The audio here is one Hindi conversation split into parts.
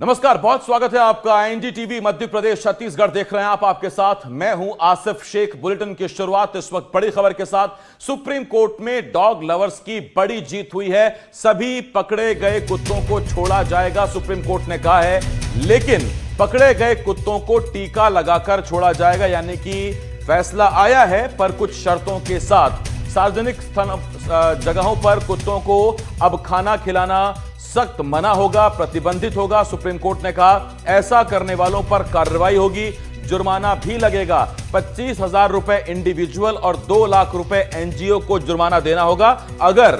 नमस्कार, बहुत स्वागत है आपका। एनडीटीवी मध्य प्रदेश छत्तीसगढ़ देख रहे हैं आप। आपके साथ मैं हूं आसिफ शेख। बुलेटिन की शुरुआत इस वक्त बड़ी खबर के साथ। सुप्रीम कोर्ट में डॉग लवर्स की बड़ी जीत हुई है। सभी पकड़े गए कुत्तों को छोड़ा जाएगा, सुप्रीम कोर्ट ने कहा है। लेकिन पकड़े गए कुत्तों को टीका लगाकर छोड़ा जाएगा, यानी कि फैसला आया है पर कुछ शर्तों के साथ। सार्वजनिक जगहों पर कुत्तों को अब खाना खिलाना सख्त मना होगा, प्रतिबंधित होगा। सुप्रीम कोर्ट ने कहा ऐसा करने वालों पर कार्रवाई होगी, जुर्माना भी लगेगा। 25,000 रुपए इंडिविजुअल और 2 लाख रुपए एनजीओ को जुर्माना देना होगा अगर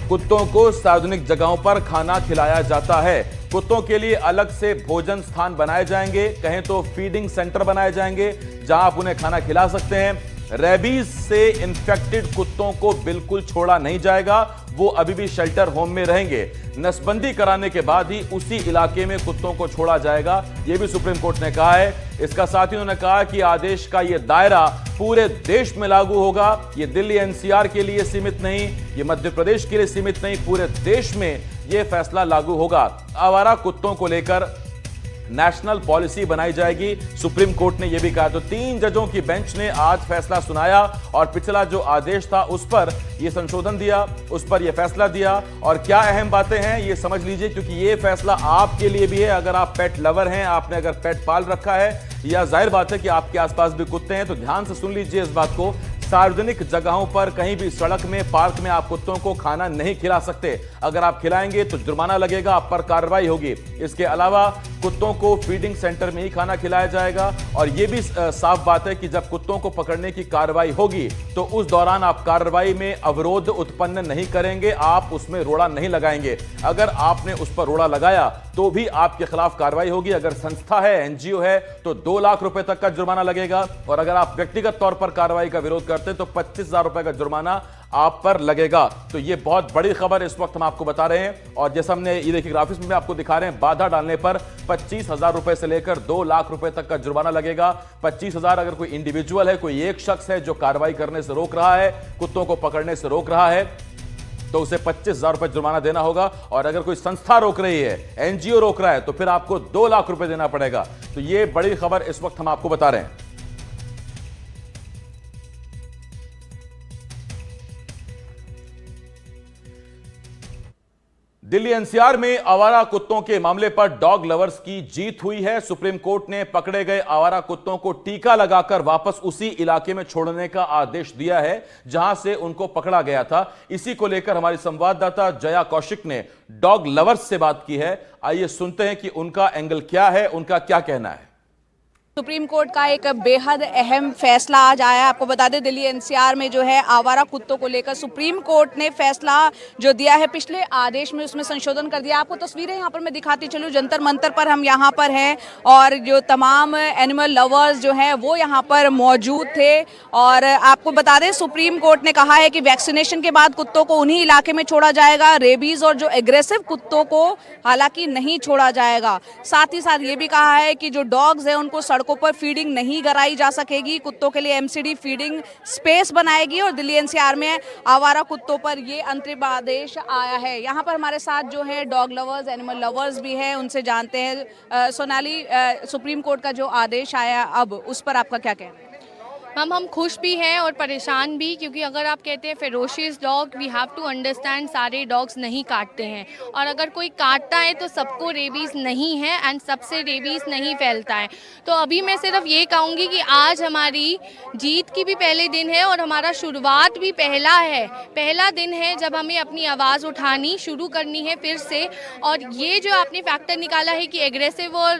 कुत्तों को सार्वजनिक जगहों पर खाना खिलाया जाता है। कुत्तों के लिए अलग से भोजन स्थान बनाए जाएंगे, कहें तो फीडिंग सेंटर बनाए जाएंगे जहां आप उन्हें खाना खिला सकते हैं। रेबीज से इन्फेक्टेड कुत्तों को बिल्कुल छोड़ा नहीं जाएगा, वो अभी भी शेल्टर होम में रहेंगे। नसबंदी कराने के बाद ही उसी इलाके में कुत्तों को छोड़ा जाएगा, यह भी सुप्रीम कोर्ट ने कहा है। इसका साथ ही उन्होंने कहा कि आदेश का यह दायरा पूरे देश में लागू होगा। यह दिल्ली एनसीआर के लिए सीमित नहीं, यह मध्य प्रदेश के लिए सीमित नहीं, पूरे देश में यह फैसला लागू होगा। आवारा कुत्तों को लेकर नेशनल पॉलिसी बनाई जाएगी, सुप्रीम कोर्ट ने यह भी कहा। तो 3 जजों की बेंच ने आज फैसला सुनाया और पिछला जो आदेश था उस पर यह संशोधन दिया, उस पर यह फैसला दिया। और क्या अहम बातें हैं ये समझ लीजिए, क्योंकि यह फैसला आपके लिए भी है। अगर आप पेट लवर हैं, आपने अगर पेट पाल रखा है, या जाहिर बात है कि आपके आसपास भी कुत्ते हैं, तो ध्यान से सुन लीजिए इस बात को। सार्वजनिक जगहों पर कहीं भी सड़क में, पार्क में आप कुत्तों को खाना नहीं खिला सकते। अगर आप खिलाएंगे तो जुर्माना लगेगा, आप पर कार्रवाई होगी। इसके अलावा कुत्तों को फीडिंग सेंटर में ही खाना खिलाया जाएगा। और यह भी साफ बात है कि जब कुत्तों को पकड़ने की कार्रवाई होगी तो उस दौरान आप कार्रवाई में अवरोध उत्पन्न नहीं करेंगे, आप उसमें रोड़ा नहीं लगाएंगे। अगर आपने उस पर रोड़ा लगाया तो भी आपके खिलाफ कार्रवाई होगी। अगर संस्था है, एनजीओ है, तो 2 लाख रुपए तक का जुर्माना लगेगा। और अगर आप व्यक्तिगत तौर पर कार्रवाई का विरोध करते हैं तो 25,000 रुपए का जुर्माना आप पर लगेगा। तो ये बहुत बड़ी खबर इस वक्त हम आपको बता रहे हैं। और जैसा हमने ये देखिए ग्राफिक्स में आपको दिखा रहे हैं, बाधा डालने पर 25,000 रुपए से लेकर 2 लाख रुपए तक का जुर्माना लगेगा। 25,000 अगर कोई इंडिविजुअल है, कोई एक शख्स है जो कार्रवाई करने से रोक रहा है, कुत्तों को पकड़ने से रोक रहा है, तो उसे 25,000 रुपए जुर्माना देना होगा। और अगर कोई संस्था रोक रही है, एनजीओ रोक रहा है, तो फिर आपको 2 लाख रुपए देना पड़ेगा। तो ये बड़ी खबर इस वक्त हम आपको बता रहे हैं। दिल्ली एनसीआर में आवारा कुत्तों के मामले पर डॉग लवर्स की जीत हुई है। सुप्रीम कोर्ट ने पकड़े गए आवारा कुत्तों को टीका लगाकर वापस उसी इलाके में छोड़ने का आदेश दिया है जहां से उनको पकड़ा गया था। इसी को लेकर हमारी संवाददाता जया कौशिक ने डॉग लवर्स से बात की है। आइए सुनते हैं कि उनका एंगल क्या है, उनका क्या कहना है। सुप्रीम कोर्ट का एक बेहद अहम फैसला आज आया। आपको बता दें, दिल्ली एनसीआर में जो है आवारा कुत्तों को लेकर सुप्रीम कोर्ट ने फैसला जो दिया है, पिछले आदेश में उसमें संशोधन कर दिया। आपको तस्वीरें यहाँ पर मैं दिखाती चलूँ, जंतर मंतर पर हम यहाँ पर हैं और जो तमाम एनिमल लवर्स जो हैं वो यहाँ पर मौजूद थे। और आपको बता दें, सुप्रीम कोर्ट ने कहा है कि वैक्सीनेशन के बाद कुत्तों को उन्हीं इलाके में छोड़ा जाएगा। रेबीज और जो एग्रेसिव कुत्तों को हालांकि नहीं छोड़ा जाएगा। साथ ही साथ ये भी कहा है कि जो डॉग्स हैं उनको सड़कों पर फीडिंग नहीं कराई जा सकेगी। कुत्तों के लिए एमसीडी फीडिंग स्पेस बनाएगी। और दिल्ली एनसीआर में आवारा कुत्तों पर ये अंतरिम आदेश आया है। यहाँ पर हमारे साथ जो है डॉग लवर्स, एनिमल लवर्स भी हैं, उनसे जानते हैं। सोनाली, सुप्रीम कोर्ट का जो आदेश आया अब उस पर आपका क्या कहना है? हम खुश भी हैं और परेशान भी, क्योंकि अगर आप कहते हैं ferocious dog, we have to understand सारे डॉग्स नहीं काटते हैं। और अगर कोई काटता है तो सबको रेबीज़ नहीं है एंड सबसे रेबीज़ नहीं फैलता है। तो अभी मैं सिर्फ ये कहूँगी कि आज हमारी जीत की भी पहले दिन है और हमारा शुरुआत भी पहला दिन है जब हमें अपनी आवाज़ उठानी शुरू करनी है फिर से। और ये जो आपने फैक्टर निकाला है कि एग्रेसिव और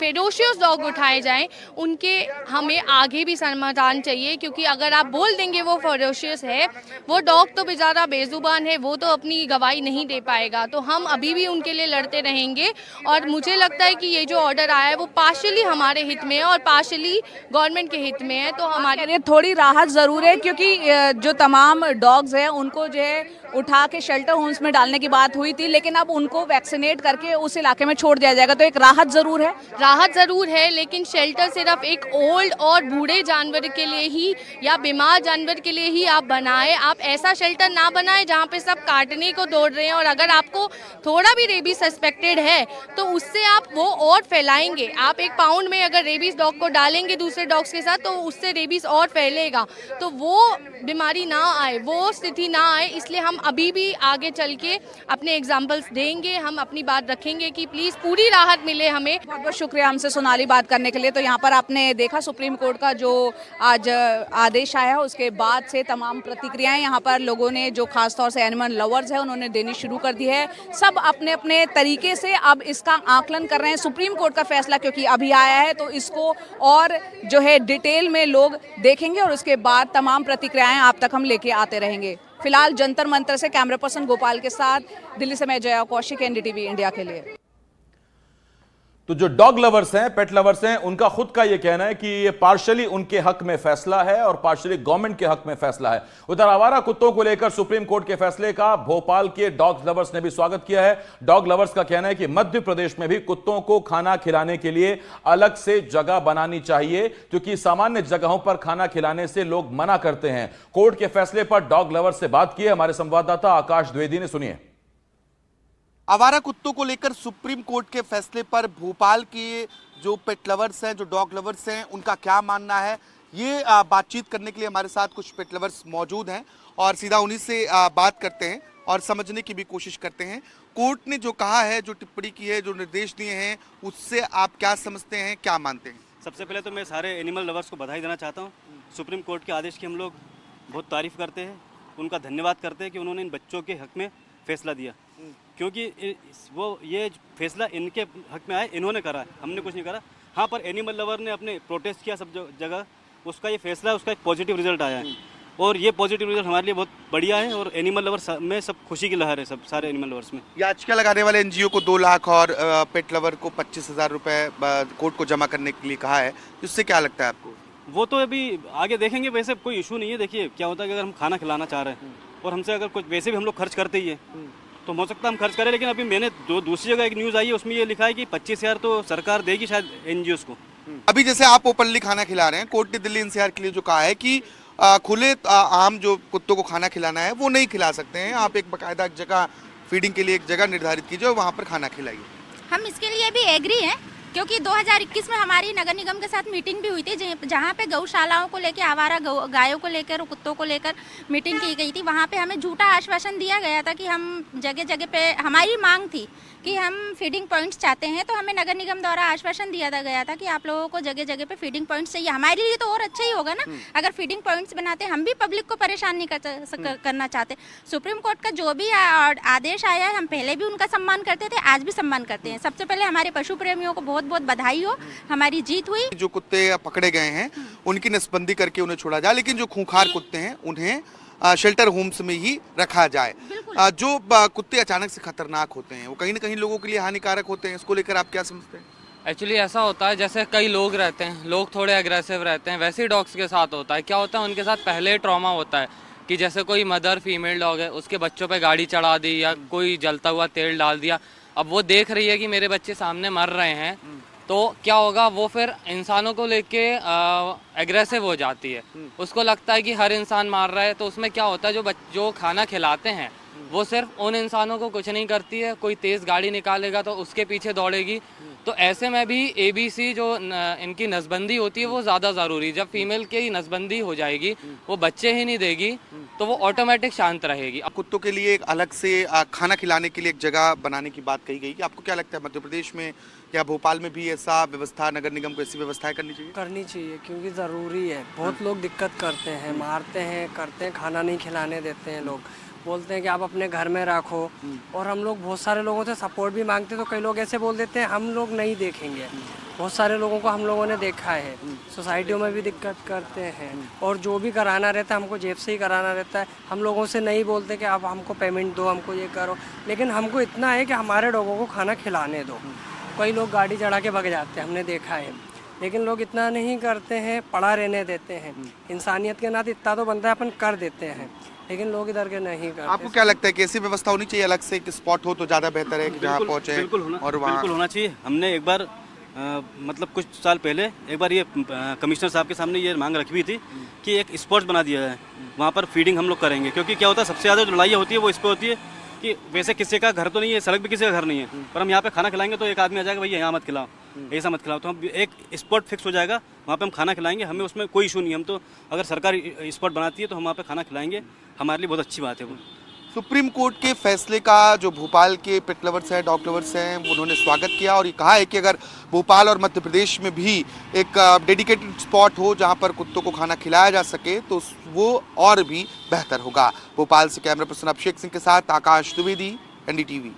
फेरोशियस डॉग उठाए जाएँ, उनके हमें आगे भी समाधान चाहिए। क्योंकि अगर आप बोल देंगे वो फरोशियस है, वो डॉग तो बेचारा बेजुबान है, वो तो अपनी गवाही नहीं दे पाएगा। तो हम अभी भी उनके लिए लड़ते रहेंगे। और मुझे लगता है कि ये जो ऑर्डर आया है वो पार्शियली हमारे हित में है और पार्शियली गवर्नमेंट के हित में है। तो हमारे लिए थोड़ी राहत ज़रूर है, क्योंकि जो तमाम डॉग्स हैं उनको जो है उठा के शेल्टर होम्स में डालने की बात हुई थी, लेकिन अब उनको वैक्सीनेट करके उस इलाके में छोड़ दिया जाएगा, तो एक राहत ज़रूर है। राहत ज़रूर है, लेकिन शेल्टर सिर्फ एक ओल्ड और बूढ़े जानवर के लिए ही या बीमार जानवर के लिए ही आप बनाएं। आप ऐसा शेल्टर ना बनाएं जहां पे सब काटने को दौड़ रहे हैं, और अगर आपको थोड़ा भी रेबीज सस्पेक्टेड है तो उससे आप वो और फैलाएंगे। आप एक पाउंड में अगर रेबीज डॉग को डालेंगे दूसरे डॉग्स के साथ तो उससे रेबीज और फैलेगा, तो वो बीमारी ना आए, वो स्थिति ना आए। इसलिए हम अभी भी आगे चल के अपने एग्जाम्पल्स देंगे, हम अपनी बात रखेंगे कि प्लीज़ पूरी राहत मिले हमें। बहुत बहुत शुक्रिया हमसे सोनाली बात करने के लिए। तो यहाँ पर आपने देखा सुप्रीम कोर्ट का जो आज आदेश आया, उसके बाद से तमाम प्रतिक्रियाएं यहाँ पर लोगों ने, जो खासतौर से एनिमल लवर्स हैं, उन्होंने देनी शुरू कर दी है। सब अपने अपने तरीके से अब इसका आकलन कर रहे हैं। सुप्रीम कोर्ट का फैसला क्योंकि अभी आया है, तो इसको और जो है डिटेल में लोग देखेंगे और उसके बाद तमाम प्रतिक्रियाएं आप तक हम लेके आते रहेंगे। फिलहाल जंतर मंतर से कैमरा पर्सन गोपाल के साथ दिल्ली से मैं जया कौशिक, एनडीटीवी इंडिया के लिए। तो जो डॉग लवर्स हैं, पेट लवर्स हैं, उनका खुद का यह कहना है कि ये पार्शली उनके हक में फैसला है और पार्शली गवर्नमेंट के हक में फैसला है। उधर आवारा कुत्तों को लेकर सुप्रीम कोर्ट के फैसले का भोपाल के डॉग लवर्स ने भी स्वागत किया है। डॉग लवर्स का कहना है कि मध्य प्रदेश में भी कुत्तों को खाना खिलाने के लिए अलग से जगह बनानी चाहिए, क्योंकि सामान्य जगहों पर खाना खिलाने से लोग मना करते हैं। कोर्ट के फैसले पर डॉग लवर्स से बात की है हमारे संवाददाता आकाश द्विवेदी ने, सुनिए। आवारा कुत्तों को लेकर सुप्रीम कोर्ट के फैसले पर भोपाल के जो पेट लवर्स हैं, जो डॉग लवर्स हैं, उनका क्या मानना है, ये बातचीत करने के लिए हमारे साथ कुछ पेट लवर्स मौजूद हैं और सीधा उन्हीं से बात करते हैं और समझने की भी कोशिश करते हैं। कोर्ट ने जो कहा है, जो टिप्पणी की है, जो निर्देश दिए हैं, उससे आप क्या समझते हैं, क्या मानते हैं? सबसे पहले तो मैं सारे एनिमल लवर्स को बधाई देना चाहता हूँ। सुप्रीम कोर्ट के आदेश की हम लोग बहुत तारीफ़ करते हैं, उनका धन्यवाद करते हैं कि उन्होंने इन बच्चों के हक में फैसला दिया, क्योंकि वो ये फैसला इनके हक में आया, इन्होंने करा है, हमने कुछ नहीं करा। हाँ, पर एनिमल लवर ने अपने प्रोटेस्ट किया सब जगह, उसका ये फैसला, उसका एक पॉजिटिव रिजल्ट आया है और ये पॉजिटिव रिजल्ट हमारे लिए बहुत बढ़िया है और एनिमल लवर में सब खुशी की लहर है, सब सारे एनिमल लवर्स में। याचिका लगाने वाले एनजीओ को 2 लाख और पेट लवर को 25,000 रुपये कोर्ट को जमा करने के लिए कहा है, इससे क्या लगता है आपको? वो तो अभी आगे देखेंगे, वैसे कोई इशू नहीं है। देखिए क्या होता है कि अगर हम खाना खिलाना चाह रहे हैं और हमसे अगर कुछ वैसे भी हम लोग खर्च करते ही है तो हो सकता है हम खर्च करें, लेकिन अभी मैंने जो दूसरी जगह एक न्यूज़ आई है उसमें ये लिखा है कि 25,000 तो सरकार देगी शायद एनजीओस को। अभी जैसे आप ओपनली खाना खिला रहे हैं, कोर्ट ने दिल्ली एनसीआर के लिए जो कहा है कि खुले आम जो कुत्तों को खाना खिलाना है वो नहीं खिला सकते हैं, आप एक बाकायदा जगह फीडिंग के लिए एक जगह निर्धारित कीजिए और वहाँ पर खाना खिलाइए। हम इसके लिए भी एग्री हैं, क्योंकि 2021 में हमारी नगर निगम के साथ मीटिंग भी हुई थी, जहाँ पे गौशालाओं को लेकर, आवारा गायों को लेकर, कुत्तों को लेकर मीटिंग की गई थी। वहाँ पे हमें झूठा आश्वासन दिया गया था कि हम जगह जगह पे, हमारी मांग थी कि हम फीडिंग पॉइंट्स चाहते हैं, तो हमें नगर निगम द्वारा आश्वासन दिया गया था कि आप लोगों को जगह जगह पे फीडिंग पॉइंट्स चाहिए। हमारे लिए तो और अच्छा ही होगा ना अगर फीडिंग पॉइंट्स बनाते। हम भी पब्लिक को परेशान नहीं करना चाहते। सुप्रीम कोर्ट का जो भी आदेश आया है, हम पहले भी उनका सम्मान करते थे, आज भी सम्मान करते हैं। सबसे पहले हमारे पशु प्रेमियों को बहुत बहुत बधाई हो, हमारी जीत हुई। जो कुत्ते पकड़े गए हैं उनकी नसबंदी करके उन्हें छोड़ा जाए, लेकिन जो खूंखार कुत्ते हैं उन्हें शेल्टर होम्स में ही रखा जाए। जो कुत्ते अचानक से खतरनाक होते हैं वो कहीं ना कहीं लोगों के लिए हानिकारक होते हैं, इसको लेकर आप क्या समझते हैं? एक्चुअली ऐसा होता है, जैसे कई लोग रहते हैं, लोग थोड़े एग्रेसिव रहते हैं, वैसे ही डॉग्स के साथ होता है। क्या होता है, उनके साथ पहले ट्रॉमा होता है कि जैसे कोई मदर फीमेल डॉग है, उसके बच्चों पे गाड़ी चढ़ा दी या कोई जलता हुआ तेल डाल दिया। अब वो देख रही है कि मेरे बच्चे सामने मर रहे हैं, तो क्या होगा, वो फिर इंसानों को लेके एग्रेसिव हो जाती है। उसको लगता है कि हर इंसान मार रहा है, तो उसमें क्या होता है, जो खाना खिलाते हैं वो सिर्फ उन इंसानों को कुछ नहीं करती है। कोई तेज़ गाड़ी निकालेगा तो उसके पीछे दौड़ेगी। तो ऐसे में भी एबीसी जो इनकी नसबंदी होती है वो ज़्यादा ज़रूरी। जब फीमेल की नसबंदी हो जाएगी, वो बच्चे ही नहीं देगी, तो वो ऑटोमेटिक शांत रहेगी। कुत्तों के लिए एक अलग से खाना खिलाने के लिए एक जगह बनाने की बात कही गई कि आपको क्या लगता है, मध्य प्रदेश में या भोपाल में भी ऐसा व्यवस्था, नगर निगम को ऐसी व्यवस्थाएं करनी चाहिए? करनी चाहिए, क्योंकि ज़रूरी है। बहुत लोग दिक्कत करते हैं, मारते हैं, करते हैं, खाना नहीं खिलाने देते हैं। लोग बोलते हैं कि आप अपने घर में रखो, और हम लोग बहुत सारे लोगों से सपोर्ट भी मांगते हैं, तो कई लोग ऐसे बोल देते हैं हम लोग नहीं देखेंगे। बहुत सारे लोगों को हम लोगों ने देखा है, सोसाइटियों में भी दिक्कत करते हैं, और जो भी कराना रहता है हमको जेब से ही कराना रहता है। हम लोगों से नहीं बोलते कि आप हमको पेमेंट दो, हमको ये करो, लेकिन हमको इतना है कि हमारे लोगों को खाना खिलाने दो। कई लोग गाड़ी चढ़ा के भग जाते हैं, हमने देखा है। लेकिन लोग इतना नहीं करते हैं, पड़ा रहने देते हैं। इंसानियत के नाते इतना तो बनता है, अपन कर देते हैं, लेकिन लोग इधर के नहीं करते। आपको क्या लगता है कि ऐसी व्यवस्था होनी चाहिए अलग से, एक स्पॉट हो तो ज़्यादा बेहतर है कि जहाँ पहुँचे और वहाँ बिल्कुल होना चाहिए। हमने एक बार मतलब कुछ साल पहले एक बार ये कमिश्नर साहब के सामने ये मांग रखी हुई थी कि एक स्पॉट बना दिया है, वहाँ पर फीडिंग हम लोग करेंगे। क्योंकि क्या होता है, सबसे ज़्यादा जो लड़ाई होती है वो इस पर होती है कि वैसे किसी का घर तो नहीं है, सड़क भी किसी का घर नहीं है, पर हम यहाँ पे खाना खिलाएंगे तो एक आदमी आ जाएगा, भैया यहाँ मत खिलाओ, ऐसा मत खिलाओ। तो हम एक स्पॉट फिक्स हो जाएगा, वहाँ पे हम खाना खिलाएंगे, हमें उसमें कोई इशू नहीं है। हम तो अगर सरकार स्पॉट बनाती है तो हम वहाँ पे खाना खिलाएंगे, हमारे लिए बहुत अच्छी बात है वो। सुप्रीम कोर्ट के फैसले का जो भोपाल के पेट लवर्स हैं, डॉग लवर्स हैं, उन्होंने स्वागत किया और ये कहा है कि अगर भोपाल और मध्य प्रदेश में भी एक डेडिकेटेड स्पॉट हो जहां पर कुत्तों को खाना खिलाया जा सके तो वो और भी बेहतर होगा। भोपाल से कैमरा पर्सन अभिषेक सिंह के साथ आकाश द्विवेदी, NDTV।